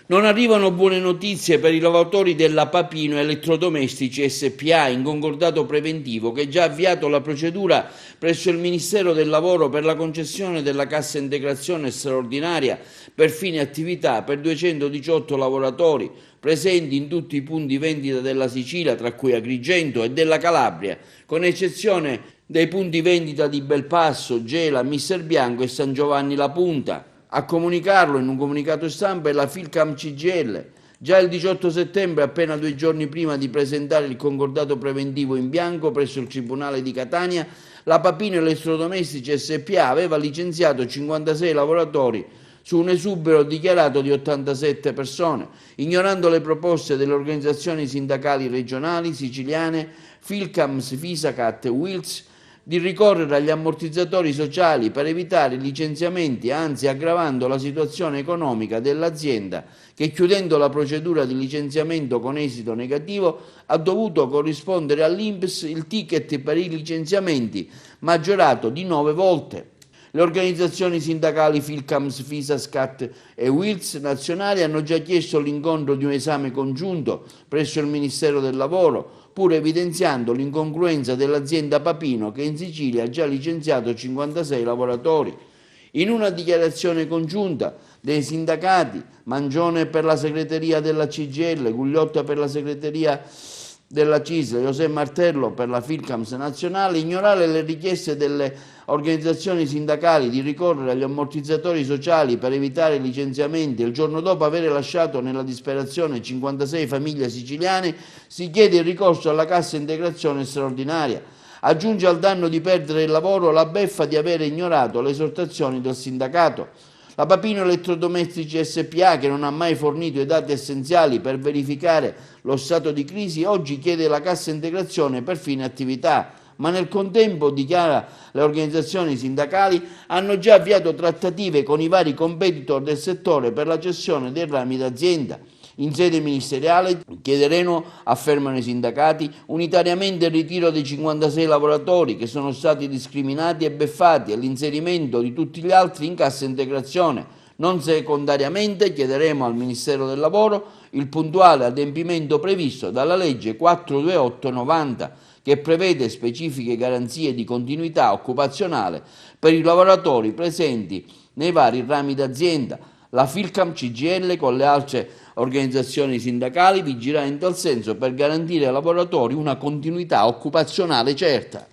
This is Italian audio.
Non arrivano buone notizie per i lavoratori della Papino Elettrodomestici SpA in concordato preventivo che ha già avviato la procedura presso il Ministero del Lavoro per la concessione della cassa integrazione straordinaria per fine attività per 218 lavoratori presenti in tutti i punti vendita della Sicilia, tra cui Agrigento, e della Calabria, con eccezione dei punti vendita di Belpasso, Gela, Mister Bianco e San Giovanni La Punta. A comunicarlo in un comunicato stampa è la Filcam CGIL. Già il 18 settembre, appena 2 giorni prima di presentare il concordato preventivo in bianco presso il Tribunale di Catania, la Papino Elettrodomestici SpA aveva licenziato 56 lavoratori su un esubero dichiarato di 87 persone, ignorando le proposte delle organizzazioni sindacali regionali siciliane, Filcams, Fisacat e Wills, di ricorrere agli ammortizzatori sociali per evitare licenziamenti, anzi aggravando la situazione economica dell'azienda che, chiudendo la procedura di licenziamento con esito negativo, ha dovuto corrispondere all'INPS il ticket per i licenziamenti maggiorato di 9 volte. Le organizzazioni sindacali Filcams, Fisascat e Wills nazionali hanno già chiesto l'incontro di un esame congiunto presso il Ministero del Lavoro, pur evidenziando l'incongruenza dell'azienda Papino che in Sicilia ha già licenziato 56 lavoratori. In una dichiarazione congiunta dei sindacati, Mangione per la segreteria della CGIL, Gugliotta per la segreteria della CISL, José Martello per la Filcams nazionale, ignorare le richieste delle organizzazioni sindacali di ricorrere agli ammortizzatori sociali per evitare licenziamenti e il giorno dopo aver lasciato nella disperazione 56 famiglie siciliane, si chiede il ricorso alla cassa integrazione straordinaria. Aggiunge al danno di perdere il lavoro la beffa di aver ignorato le esortazioni del sindacato. La Papino Elettrodomestici SpA, che non ha mai fornito i dati essenziali per verificare lo stato di crisi, oggi chiede la cassa integrazione per fine attività, ma nel contempo, dichiara le organizzazioni sindacali, hanno già avviato trattative con i vari competitor del settore per la cessione dei rami d'azienda. In sede ministeriale chiederemo, affermano i sindacati, unitariamente il ritiro dei 56 lavoratori che sono stati discriminati e beffati e l'inserimento di tutti gli altri in cassa integrazione. Non secondariamente chiederemo al Ministero del Lavoro il puntuale adempimento previsto dalla legge 428/90 che prevede specifiche garanzie di continuità occupazionale per i lavoratori presenti nei vari rami d'azienda. La Filcam CGIL con le altre organizzazioni sindacali vigilerà in tal senso per garantire ai lavoratori una continuità occupazionale certa.